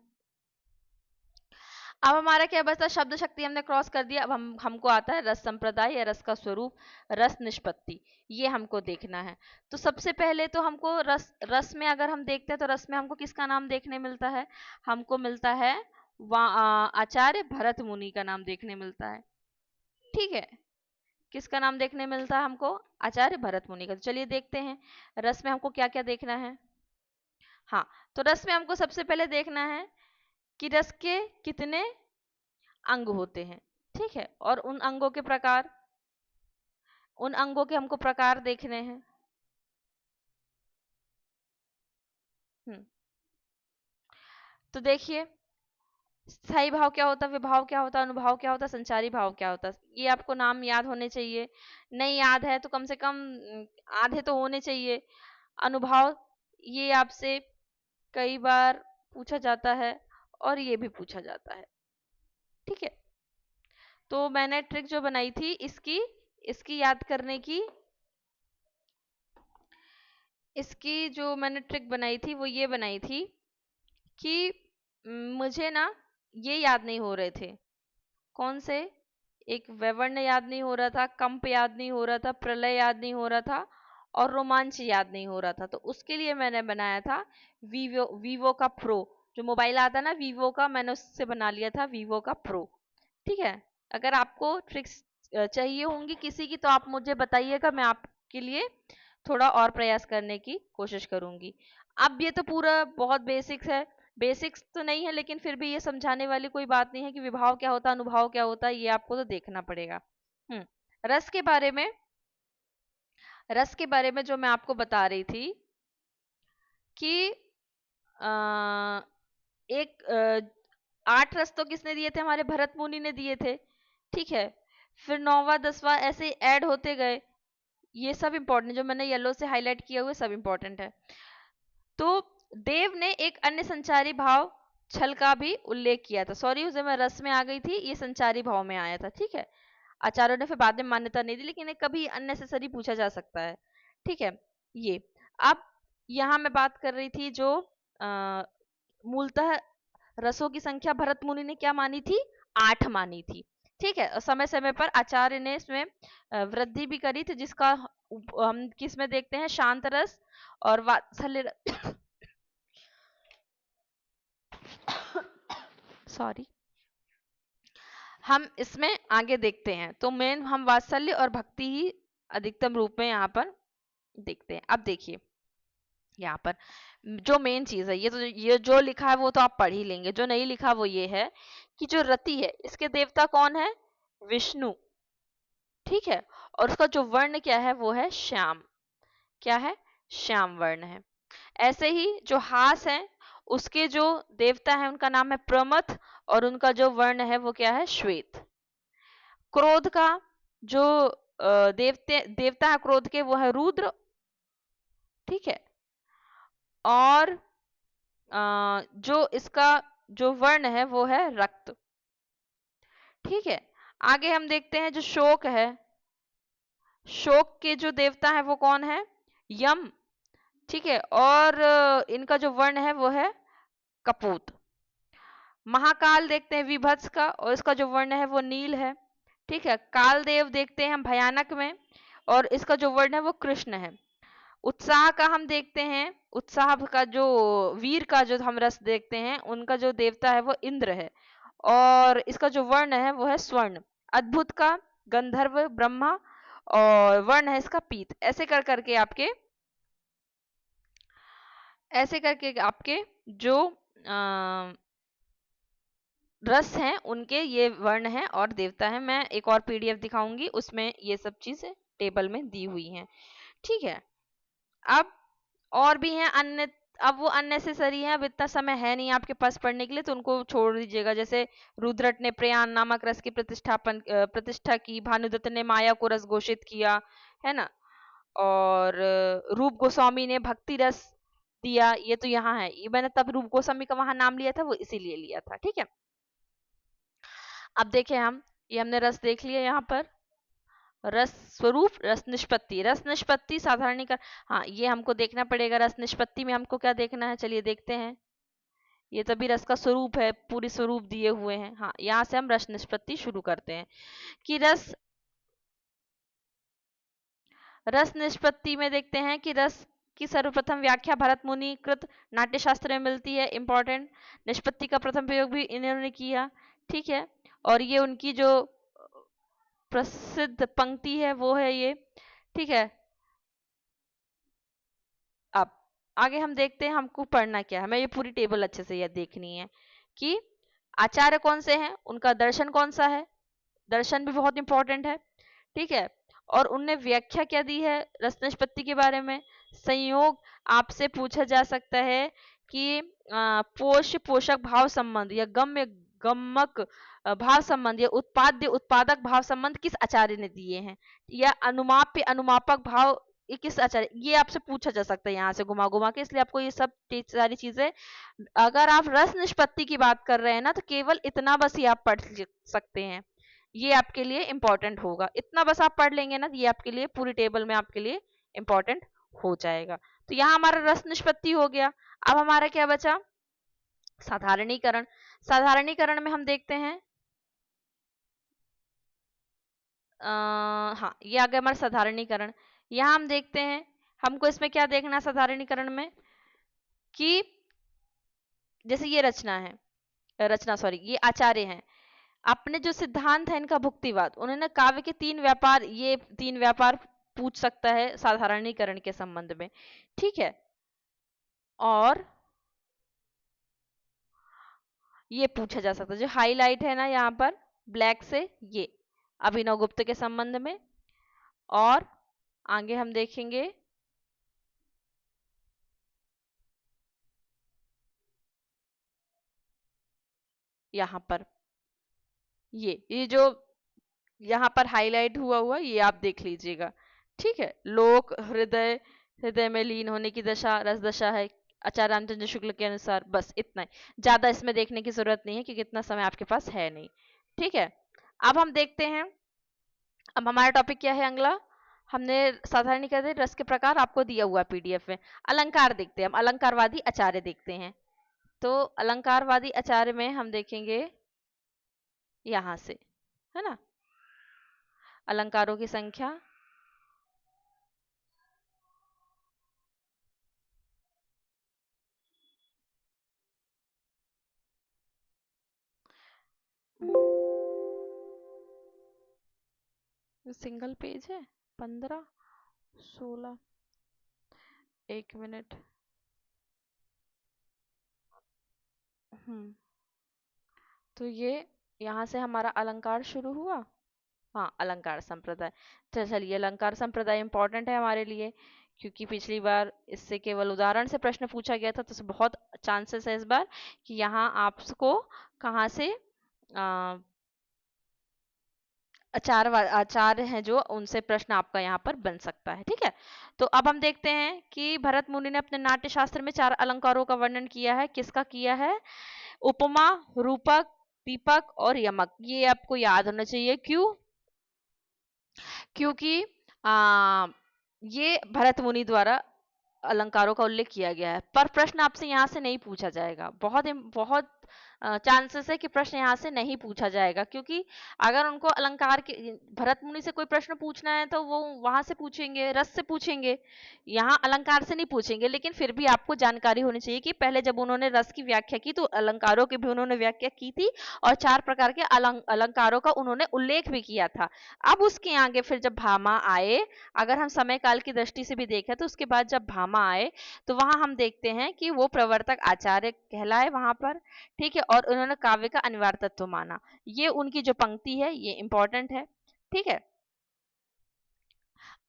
अब हमारा क्या बचा? शब्द शक्ति हमने क्रॉस कर दिया। अब हमको आता है रस संप्रदाय या रस का स्वरूप, रस निष्पत्ति, ये हमको देखना है। तो सबसे पहले तो हमको रस रस में अगर हम देखते हैं तो रस में हमको किसका नाम देखने मिलता है? हमको मिलता है आचार्य भरत मुनि का नाम देखने मिलता है, ठीक है। किसका नाम देखने मिलता है हमको? आचार्य भरत मुनि का। तो चलिए देखते हैं रस में हमको क्या क्या देखना है। हाँ, तो रस में हमको सबसे पहले देखना है कि रस के कितने अंग होते हैं, ठीक है, और उन अंगों के प्रकार, उन अंगों के हमको प्रकार देखने हैं। हम्म तो देखिए, स्थायी भाव क्या होता है, विभाव क्या होता है, अनुभाव क्या होता है, संचारी भाव क्या होता है, ये आपको नाम याद होने चाहिए। नहीं याद है तो कम से कम आधे तो होने चाहिए। अनुभाव, ये आपसे कई बार पूछा जाता है और ये भी पूछा जाता है, ठीक है। तो मैंने ट्रिक जो बनाई थी इसकी इसकी याद करने की, इसकी जो मैंने ट्रिक बनाई थी वो ये बनाई थी कि मुझे ना ये याद नहीं हो रहे थे, कौन से, एक व्यवर्ण याद नहीं हो रहा था, कंप याद नहीं हो रहा था, प्रलय याद नहीं हो रहा था, और रोमांच याद नहीं हो रहा था। तो उसके लिए मैंने बनाया था वीवो वीवो का प्रो, जो मोबाइल आता है ना वीवो का, मैंने उससे बना लिया था वीवो का प्रो। ठीक है, अगर आपको ट्रिक्स चाहिए होंगी किसी की तो आप मुझे बताइएगा, मैं आपके लिए थोड़ा और प्रयास करने की कोशिश करूंगी। अब ये तो पूरा बहुत बेसिक्स है, बेसिक्स तो नहीं है लेकिन फिर भी ये समझाने वाली कोई बात नहीं है कि विभाव क्या होता है, अनुभाव क्या होता है, ये आपको तो देखना पड़ेगा। हम्म रस के बारे में, रस के बारे में जो मैं आपको बता रही थी कि अ, एक 8 रस तो किसने दिए थे, हमारे भरत मुनि ने दिए थे। ठीक है, फिर 9वां 10वां ऐसे ऐड होते गए। ये सब इंपॉर्टेंट, जो मैंने येलो से हाईलाइट किया हुआ सब इंपॉर्टेंट है। तो देव ने एक अन्य संचारी भाव छल का भी उल्लेख किया था। सॉरी, उसे मैं रस में आ गई थी, ये संचारी भाव में आया था। ठीक है, आचार्यों ने फिर बाद में मान्यता नहीं दी, लेकिन एक कभी अननेसेसरी पूछा जा सकता है। ठीक है, ये अब यहाँ मैं बात कर रही थी जो मूलतः रसों की संख्या भरत मुनि ने क्या मानी थी, 8 मानी थी। ठीक है, और समय समय पर आचार्य ने इसमें वृद्धि भी करी थी, जिसका हम किस में देखते हैं, शांत रस और वात्सल्य सॉरी, हम इसमें आगे देखते हैं। तो मेन हम वात्सल्य और भक्ति ही अधिकतम रूप में यहाँ पर देखते हैं। अब देखिए यहाँ पर जो मेन चीज है, ये जो लिखा है वो तो आप पढ़ ही लेंगे, जो नहीं लिखा वो ये है कि जो रति है इसके देवता कौन है, विष्णु। ठीक है, और उसका जो वर्ण क्या है वो है श्याम। क्या है, श्याम वर्ण है। ऐसे ही जो हास है उसके जो देवता है उनका नाम है प्रमथ, और उनका जो वर्ण है वो क्या है, श्वेत। क्रोध का जो देवता है क्रोध के, वो है रुद्र। ठीक है, और जो इसका जो वर्ण है वो है रक्त। ठीक है, आगे हम देखते हैं जो शोक है, शोक के जो देवता है वो कौन है, यम। ठीक है, और इनका जो वर्ण है वो है कपूत। महाकाल देखते हैं विभत्स का, और इसका जो वर्ण है वो नील है। ठीक है, कालदेव देखते हैं हम भयानक में, और इसका जो वर्ण है वो कृष्ण है। उत्साह का हम देखते हैं, उत्साह का जो वीर का जो हम रस देखते हैं, उनका जो देवता है वो इंद्र है, और इसका जो वर्ण है वो है स्वर्ण। अद्भुत का गंधर्व ब्रह्मा, और वर्ण है इसका पीत। ऐसे करके आपके जो रस हैं उनके ये वर्ण हैं और देवता है। मैं एक और पीडीएफ दिखाऊंगी, उसमें ये सब चीजें टेबल में दी हुई हैं। ठीक है, अब और भी हैं अन्य, अब वो अननेसेसरी है, अब इतना समय है नहीं आपके पास पढ़ने के लिए, तो उनको छोड़ दीजिएगा। जैसे रुद्रट ने प्रयाण नामक रस की प्रतिष्ठा की, भानुदत्त ने माया को रस घोषित किया, है ना, और रूप गोस्वामी ने भक्ति रस दिया। ये तो यहाँ है, ये मैंने तब रूप गोस्वामी का वहां नाम लिया था, वो इसीलिए लिया था। ठीक है, अब देखें हम, ये हमने रस देख लिया यहाँ पर, रस स्वरूप, रस निष्पत्ति। रस निष्पत्ति साधारणीकरण, हाँ ये हमको देखना पड़ेगा। रस निष्पत्ति में हमको क्या देखना है, चलिए देखते हैं। ये तभी रस का स्वरूप है, पूरी स्वरूप दिए हुए हैं। हाँ, यहाँ से हम रस निष्पत्ति शुरू करते हैं कि रस निष्पत्ति में देखते हैं कि रस की सर्वप्रथम व्याख्या भरत मुनि कृत नाट्यशास्त्र में मिलती है। इंपॉर्टेंट, निष्पत्ति का प्रथम प्रयोग भी इन्होंने किया। ठीक है, और ये उनकी जो प्रसिद्ध पंक्ति है वो है ये। ठीक है, अब आगे हम देखते हैं हमको पढ़ना क्या है। हमें ये पूरी टेबल अच्छे से यह देखनी है कि आचार्य कौन से हैं, उनका दर्शन कौन सा है, दर्शन भी बहुत इंपॉर्टेंट है। ठीक है, और उनने व्याख्या क्या दी है रस निष्पत्ति के बारे में। संयोग आपसे पूछा जा सकता है कि पोष पोषक भाव संबंध, या गम्य गमक भाव संबंध, या उत्पाद्य उत्पादक भाव संबंध किस आचार्य ने दिए हैं, या अनुमाप्य अनुमापक भाव ये किस आचार्य, ये आपसे पूछा जा सकता है यहाँ से घुमा घुमा के। इसलिए आपको ये सब सारी चीजें, अगर आप रस निष्पत्ति की बात कर रहे हैं ना, तो केवल इतना बस ही आप पढ़ सकते हैं। ये आपके लिए इंपॉर्टेंट होगा, इतना बस आप पढ़ लेंगे ना, ये आपके लिए पूरी टेबल में आपके लिए इंपॉर्टेंट हो जाएगा। तो यहाँ हमारा रस निष्पत्ति हो गया। अब हमारा क्या बचा? साधारणीकरण। साधारणीकरण में हम देखते हैं हाँ, ये आ गया हमारा साधारणीकरण। यहाँ हम देखते हैं, हमको इसमें क्या देखना है साधारणीकरण में, कि जैसे ये रचना है, रचना सॉरी, ये आचार्य हैं, अपने जो सिद्धांत है इनका भुक्तिवाद, उन्होंने काव्य के तीन व्यापार, ये तीन व्यापार पूछ सकता है साधारणीकरण के संबंध में, ठीक है। और ये पूछा जा सकता है, जो हाईलाइट है ना यहाँ पर ब्लैक से, ये अभिनव गुप्त के संबंध में। और आगे हम देखेंगे यहाँ पर ये जो यहाँ पर हाईलाइट हुआ हुआ, ये आप देख लीजिएगा, ठीक है। लोक हृदय, हृदय में लीन होने की दशा रस दशा है आचार्य रामचंद्र शुक्ल के अनुसार। बस इतना ही, ज्यादा इसमें देखने की जरूरत नहीं है क्योंकि इतना समय आपके पास है नहीं, ठीक है। अब हम देखते हैं, अब हमारा टॉपिक क्या है अगला। हमने साधारणीकरण रस के प्रकार आपको दिया हुआ पीडीएफ में। अलंकार देखते हैं हम, अलंकारवादी आचार्य देखते हैं। तो अलंकारवादी आचार्य में हम देखेंगे यहां से, है ना, अलंकारों की संख्या, सिंगल पेज है, 15, 16, 1 मिनट। तो ये यहाँ से हमारा अलंकार शुरू हुआ। हाँ, अलंकार संप्रदाय। तो चलिए, अलंकार संप्रदाय इंपॉर्टेंट है हमारे लिए, क्योंकि पिछली बार इससे केवल उदाहरण से प्रश्न पूछा गया था, तो बहुत चांसेस है इस बार कि यहाँ आपको कहाँ से आचार्य हैं जो, उनसे प्रश्न आपका यहाँ पर बन सकता है, ठीक है। तो अब हम देखते हैं कि भरत मुनि ने अपने नाट्य शास्त्र में 4 अलंकारों का वर्णन किया है। किसका किया है? उपमा, रूपक, दीपक और यमक। ये आपको याद होना चाहिए। क्यों? क्योंकि ये भरत मुनि द्वारा अलंकारों का उल्लेख किया गया है, पर प्रश्न आपसे यहाँ से नहीं पूछा जाएगा। बहुत बहुत चांसेस है कि प्रश्न यहाँ से नहीं पूछा जाएगा, क्योंकि अगर उनको अलंकार के, भरत मुनि से कोई प्रश्न पूछना है तो वो वहां से पूछेंगे, रस से पूछेंगे, यहाँ अलंकार से नहीं पूछेंगे। लेकिन फिर भी आपको जानकारी होनी चाहिए कि पहले जब उन्होंने रस की व्याख्या की तो अलंकारों की भी उन्होंने व्याख्या की थी, और 4 प्रकार के अलंकारों का उन्होंने उल्लेख भी किया था। अब उसके आगे फिर जब भामा आए, अगर हम समय काल की दृष्टि से भी देखें तो उसके बाद जब भामा आए तो वहां हम देखते हैं कि वो प्रवर्तक आचार्य कहलाए वहां पर, ठीक है। और उन्होंने काव्य का अनिवार्य तत्व माना। ये उनकी जो पंक्ति है ये इंपॉर्टेंट है, ठीक है।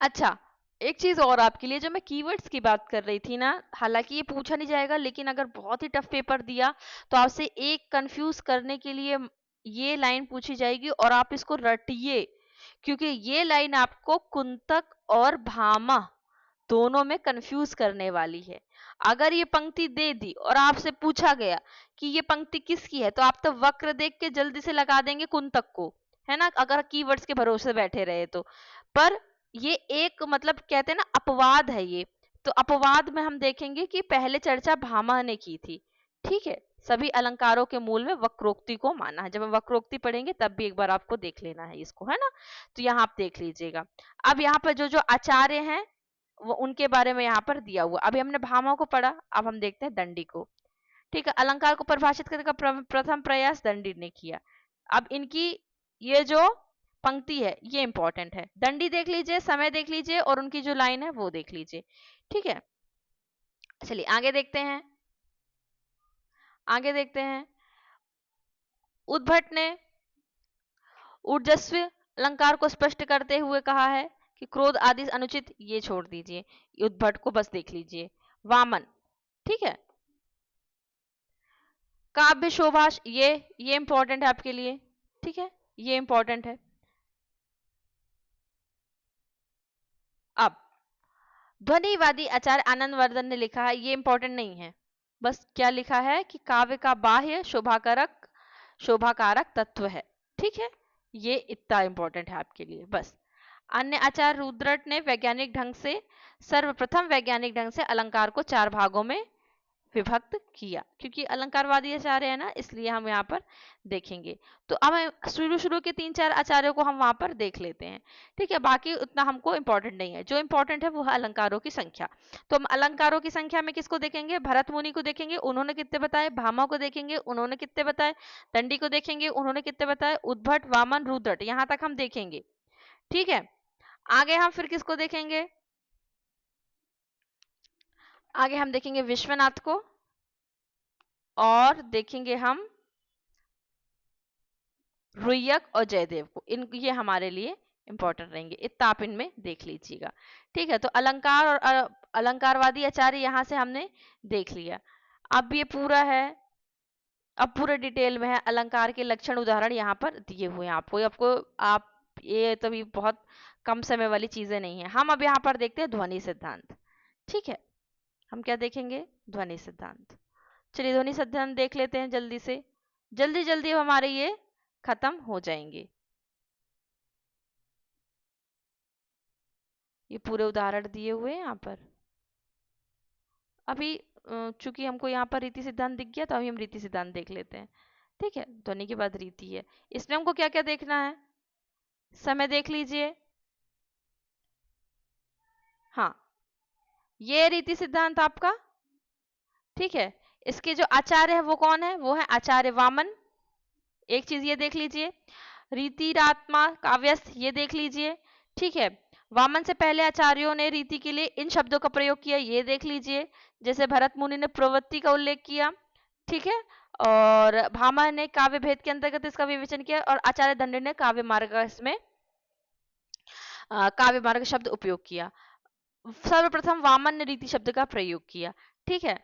अच्छा, एक चीज और आपके लिए, जो मैं कीवर्ड्स की बात कर रही थी ना, हालांकि ये पूछा नहीं जाएगा, लेकिन अगर बहुत ही टफ पेपर दिया तो आपसे एक कंफ्यूज करने के लिए ये लाइन पूछी जाएगी और आप इसको रटिए, क्योंकि ये लाइन आपको कुंतक और भामा दोनों में कंफ्यूज करने वाली है। अगर ये पंक्ति दे दी और आपसे पूछा गया कि ये पंक्ति किसकी है, तो आप तो वक्र देख के जल्दी से लगा देंगे कुंतक को, है ना, अगर कीवर्ड्स के भरोसे बैठे रहे तो। पर ये एक मतलब कहते हैं ना अपवाद है ये। तो अपवाद में हम देखेंगे कि पहले चर्चा भामा ने की थी, ठीक है। सभी अलंकारों के मूल में वक्रोक्ति को माना है। जब हम वक्रोक्ति पढ़ेंगे तब भी एक बार आपको देख लेना है इसको, है ना। तो यहाँ आप देख लीजिएगा। अब यहाँ पर जो जो आचार्य हैं वो उनके बारे में यहाँ पर दिया हुआ। अभी हमने भामा को पढ़ा, अब हम देखते हैं दंडी को, ठीक है। अलंकार को परिभाषित करने का प्रथम प्रयास दंडी ने किया। अब इनकी ये जो पंक्ति है ये इंपॉर्टेंट है। दंडी देख लीजिए, समय देख लीजिए, और उनकी जो लाइन है वो देख लीजिए, ठीक है। चलिए आगे देखते हैं, आगे देखते हैं। उद्भट ने ऊर्जस्व अलंकार को स्पष्ट करते हुए कहा है कि क्रोध आदि अनुचित, ये छोड़ दीजिए, उद्भट को बस देख लीजिए। वामन, ठीक है। काव्य शोभाष, ये इंपॉर्टेंट है आपके लिए, ठीक है, ये इंपॉर्टेंट है। अब ध्वनिवादी आचार्य आनंदवर्धन ने लिखा है, ये इंपॉर्टेंट नहीं है। बस क्या लिखा है कि काव्य का बाह्य शोभाकारक तत्व है, ठीक है। ये इतना इंपॉर्टेंट है आपके लिए बस। अन्य आचार्य रुद्रट ने वैज्ञानिक ढंग से सर्वप्रथम वैज्ञानिक ढंग से अलंकार को 4 भागों में विभक्त किया, क्योंकि अलंकारवादी आचार्य है ना, इसलिए हम यहाँ पर देखेंगे। तो अब शुरू शुरू के 3-4 आचार्यों को हम वहां पर देख लेते हैं। ठीक है, बाकी उतना हमको इंपॉर्टेंट नहीं है, जो इंपॉर्टेंट है वो है अलंकारों की संख्या। तो हम अलंकारों की संख्या में किसको देखेंगे? भरत मुनि को देखेंगे, उन्होंने कितने बताए। भामा को देखेंगे, उन्होंने कितने बताए। दंडी को देखेंगे, उन्होंने कितने बताए। उद्भट, वामन, रुद्रट, यहाँ तक हम देखेंगे। ठीक है, आगे हम फिर किसको देखेंगे? आगे हम देखेंगे विश्वनाथ को, और देखेंगे हम रुय्यक और जयदेव को। इन ये हमारे लिए इंपॉर्टेंट रहेंगे, इतना आप इनमें देख लीजिएगा। ठीक है, तो अलंकार और अलंकारवादी आचार्य यहाँ से हमने देख लिया। अब ये पूरा है, अब पूरे डिटेल में है। अलंकार के लक्षण उदाहरण यहाँ पर दिए हुए हैं आपको आपको आप ये तो भी बहुत कम समय वाली चीजें नहीं है। हम अब यहाँ पर देखते हैं ध्वनि सिद्धांत। ठीक है, हम क्या देखेंगे? ध्वनि सिद्धांत। चलिए ध्वनि सिद्धांत देख लेते हैं जल्दी से, जल्दी जल्दी हमारे ये खत्म हो जाएंगे। ये पूरे उदाहरण दिए हुए हैं यहाँ पर। अभी चूंकि हमको यहाँ पर रीति सिद्धांत दिख गया, तो अभी हम रीति सिद्धांत देख लेते हैं। ठीक है, ध्वनि के बाद रीति है। इसमें हमको क्या क्या देखना है? समय देख लीजिए। हाँ, ये रीति सिद्धांत आपका। ठीक है, इसके जो आचार्य है वो कौन है? वो है आचार्य वामन। एक चीज ये देख लीजिए। रीतिरात्मा काव्यस्थ, ये देख लीजिए। ठीक है, वामन से पहले आचार्यों ने रीति के लिए इन शब्दों का प्रयोग किया, ये देख लीजिए। जैसे भरत मुनि ने प्रवृत्ति का उल्लेख किया। ठीक है, और भामा ने काव्य भेद के अंतर्गत इसका विवेचन किया, और आचार्य दंड ने काव्य मार्ग इसमें काव्य मार्ग शब्द उपयोग किया। सर्वप्रथम वामन ने रीति शब्द का प्रयोग किया। ठीक है,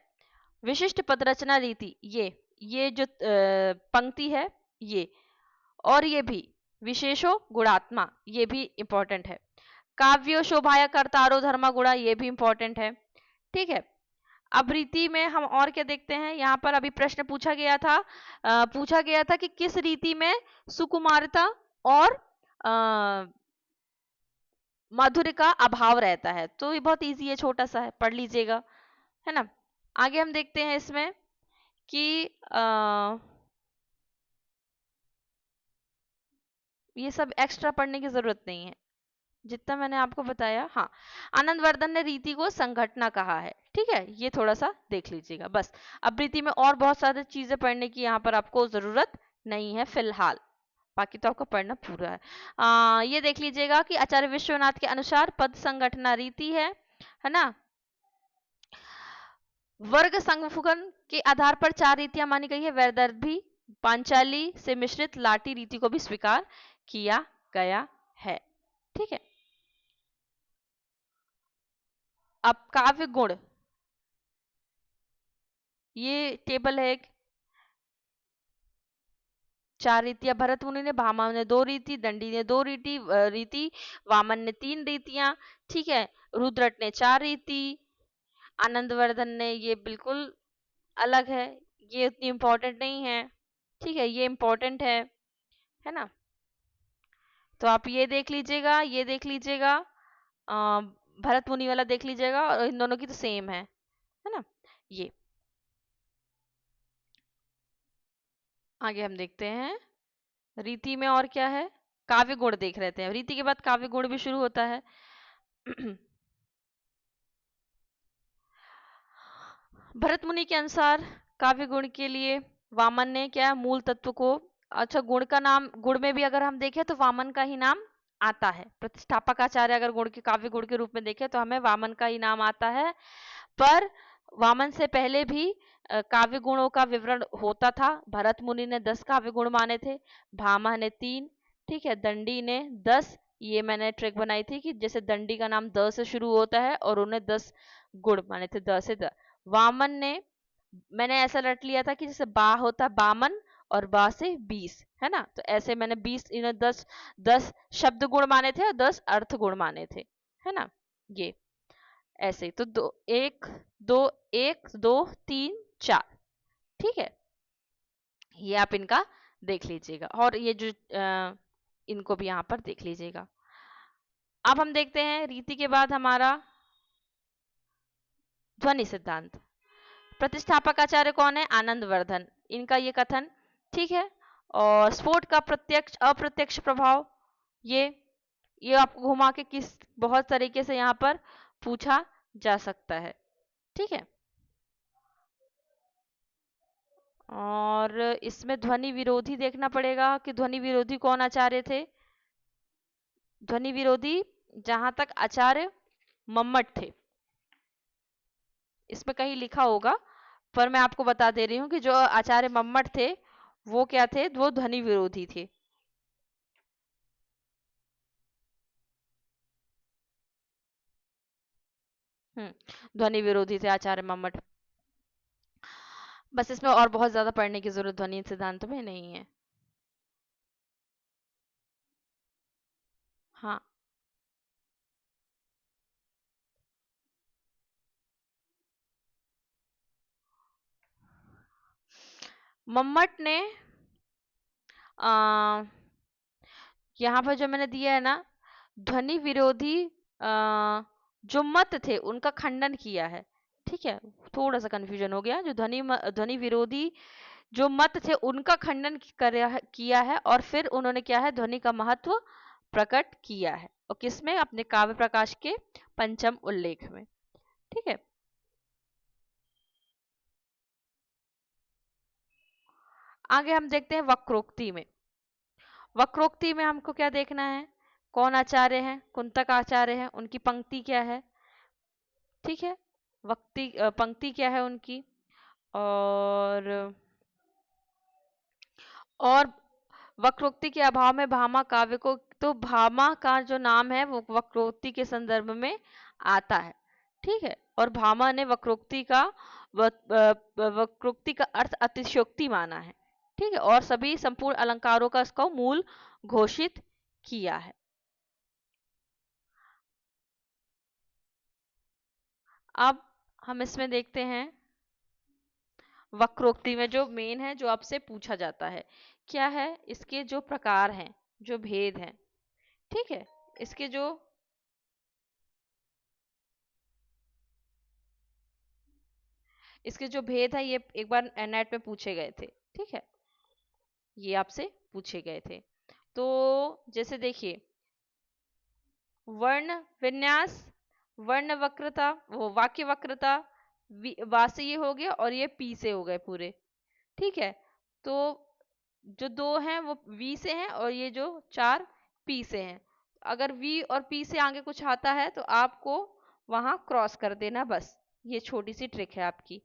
विशिष्ट पद रचना रीति, ये जो पंक्ति है ये, और ये भी विशेषो गुणात्मा, ये भी इंपॉर्टेंट है। काव्यो शोभाया कर्तारो धर्मा गुणा, ये भी इंपॉर्टेंट है। ठीक है, अब रीति में हम और क्या देखते हैं? यहाँ पर अभी प्रश्न पूछा गया था कि किस रीति में सुकुमारता और माधुर्य का अभाव रहता है। तो ये बहुत इजी है, छोटा सा है, पढ़ लीजिएगा, है ना। आगे हम देखते हैं इसमें कि ये सब एक्स्ट्रा पढ़ने की जरूरत नहीं है, जितना मैंने आपको बताया। हाँ, आनंदवर्धन ने रीति को संघटना कहा है। ठीक है, ये थोड़ा सा देख लीजिएगा बस। अब रीति में और बहुत सारी चीजें पढ़ने की यहाँ पर आपको जरूरत नहीं है फिलहाल, बाकी तो आपका पढ़ना पूरा है। ये देख लीजिएगा कि आचार्य विश्वनाथ के अनुसार पद संगठना रीति है ना। वर्ग संगुफन के आधार पर 4 रीतियां मानी गई है। वैदर्भी पांचाली से मिश्रित लाटी रीति को भी स्वीकार किया गया है। ठीक है, अब काव्य गुण, ये टेबल है एक। 4 रीतियां भरत मुनि ने, भामा ने 2 रीति, दंडी ने 2 रीति, वामन ने 3 रीतियां। ठीक है, रुद्रट ने 4 रीति, आनंदवर्धन ने, ये बिल्कुल अलग है, ये उतनी इंपॉर्टेंट नहीं है। ठीक है, ये इंपॉर्टेंट है ना। तो आप ये देख लीजिएगा, ये देख लीजिएगा, भरत मुनि वाला देख लीजिएगा, और इन दोनों की तो सेम है ना। ये आगे हम देखते हैं रीति में और क्या है। काव्य गुण देख रहे थे, रीति के बाद काव्य गुण भी शुरू होता है। भरत मुनि के अनुसार काव्य गुण के लिए वामन ने क्या मूल तत्व को, अच्छा गुण का नाम, गुण में भी अगर हम देखें तो वामन का ही नाम आता है। प्रतिष्ठापक आचार्य अगर गुण के काव्य गुण के रूप में देखें तो हमें वामन का ही नाम आता है। पर वामन से पहले भी काव्य गुणों का विवरण होता था। भरत मुनि ने 10 काव्य गुण माने थे, भामा ने 3। ठीक है, दंडी ने 10। ये मैंने ट्रिक बनाई थी कि जैसे दंडी का नाम द से शुरू होता है और उन्हें 10 गुण माने थे, द से द। वामन ने, मैंने ऐसा रट लिया था कि जैसे बा होता बामन और बा से 20, है ना। तो ऐसे मैंने 20, इन्हें 10 शब्द गुण माने थे और 10 अर्थ गुण माने थे, है ना। ये ऐसे तो 2 1 2 1 2 3 4। ठीक है, ये आप इनका देख लीजिएगा, और ये जो इनको भी यहाँ पर देख लीजिएगा। अब हम देखते हैं रीति के बाद हमारा ध्वनि सिद्धांत। प्रतिष्ठापक आचार्य कौन है? आनंदवर्धन, इनका ये कथन, ठीक है। और स्फोट का प्रत्यक्ष अप्रत्यक्ष प्रभाव, ये आपको घुमा के किस बहुत तरीके से यहाँ पर पूछा जा सकता है, ठीक है। और इसमें ध्वनि विरोधी देखना पड़ेगा कि ध्वनि विरोधी कौन आचार्य थे। ध्वनि विरोधी जहां तक आचार्य मम्मट थे, इसमें कहीं लिखा होगा, पर मैं आपको बता दे रही हूँ कि जो आचार्य मम्मट थे वो क्या थे? वो ध्वनि विरोधी थे। ध्वनि विरोधी थे आचार्य मम्मट। बस इसमें और बहुत ज्यादा पढ़ने की जरूरत ध्वनि सिद्धांत में नहीं है। हाँ, मम्मट ने आ, यहाँ पर जो मैंने दिया है ना, ध्वनि विरोधी जो मत थे उनका खंडन किया है, ठीक है। थोड़ा सा कंफ्यूजन हो गया। जो ध्वनि विरोधी जो मत थे उनका खंडन किया है और फिर उन्होंने क्या है? ध्वनि का महत्व प्रकट किया है। और किसमें? अपने काव्य प्रकाश के पंचम उल्लेख में, ठीक है। आगे हम देखते हैं वक्रोक्ति में। वक्रोक्ति में हमको क्या देखना है? कौन आचार्य हैं? कुंतक आचार्य हैं, उनकी पंक्ति क्या है, ठीक है। पंक्ति क्या है उनकी, और और वक्रोक्ति के अभाव में भामा काव्य को, तो भामा का जो नाम है वो वक्रोक्ति के संदर्भ में आता है, ठीक है। और भामा ने वक्रोक्ति का अर्थ अतिशयोक्ति माना है, ठीक है। और सभी संपूर्ण अलंकारों का इसका मूल घोषित किया है। अब हम इसमें देखते हैं वक्रोक्ति में जो मेन है, जो आपसे पूछा जाता है, क्या है? इसके जो प्रकार हैं, जो भेद हैं, ठीक है। इसके जो इसके जो भेद है ये एक बार नेट में पूछे गए थे, ठीक है। ये आपसे पूछे गए थे। तो जैसे देखिए, वर्ण विन्यास, वर्ण वक्रता, वो वाक्य वक्रता, वा से ये हो गया और ये पी से हो गए पूरे, ठीक है। तो जो दो हैं वो वी से हैं और ये जो चार पी से हैं। अगर वी और पी से आगे कुछ आता है तो आपको वहां क्रॉस कर देना, बस। ये छोटी सी ट्रिक है आपकी,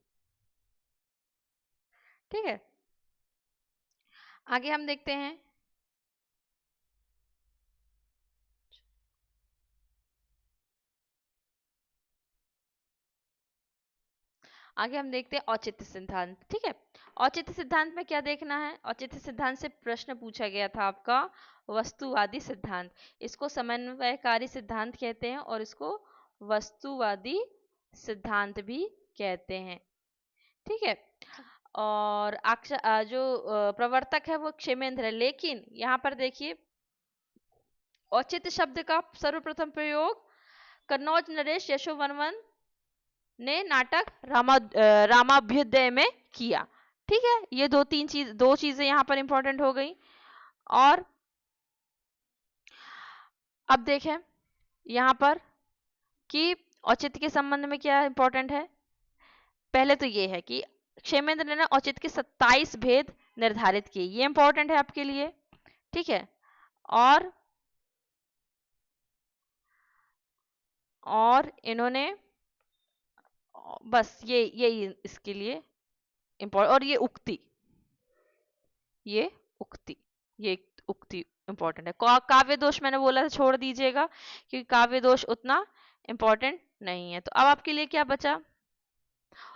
ठीक है। आगे हम देखते हैं, आगे हम देखते हैं औचित्य सिद्धांत, ठीक है। औचित्य सिद्धांत में क्या देखना है? औचित्य सिद्धांत से प्रश्न पूछा गया था आपका वस्तुवादी सिद्धांत। इसको समन्वयकारी सिद्धांत कहते हैं और इसको वस्तुवादी सिद्धांत भी कहते हैं, ठीक है। और जो प्रवर्तक है वो क्षेमेंद्र है, लेकिन यहाँ पर देखिए औचित्य शब्द का सर्वप्रथम प्रयोग कन्नौज नरेश यशोवर्मन ने नाटक रामाभ्युदय में किया, ठीक है। ये दो चीजें यहाँ पर इंपॉर्टेंट हो गई। और अब देखें यहाँ पर कि औचित्य के संबंध में क्या इंपॉर्टेंट है। पहले तो ये है कि क्षेमेंद्र ने औचित्य के 27 भेद निर्धारित किए, ये इंपॉर्टेंट है आपके लिए, ठीक है। और इन्होंने बस यही इसके लिए इम्पोर्टेंट। और ये उक्ति ये उक्ति इंपॉर्टेंट है। काव्य दोष मैंने बोला था छोड़ दीजिएगा, क्योंकि काव्य दोष उतना इंपॉर्टेंट नहीं है। तो अब आपके लिए क्या बचा?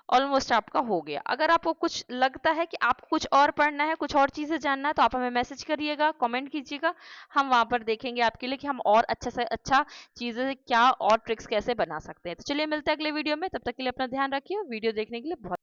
ऑलमोस्ट आपका हो गया। अगर आपको कुछ लगता है कि आपको कुछ और पढ़ना है, कुछ और चीजें जानना है, तो आप हमें मैसेज करिएगा, कमेंट कीजिएगा। हम वहां पर देखेंगे आपके लिए कि हम और अच्छा से अच्छा चीजें क्या और ट्रिक्स कैसे बना सकते हैं। तो चलिए मिलते हैं अगले वीडियो में, तब तक के लिए अपना ध्यान रखिए। वीडियो देखने के लिए बहुत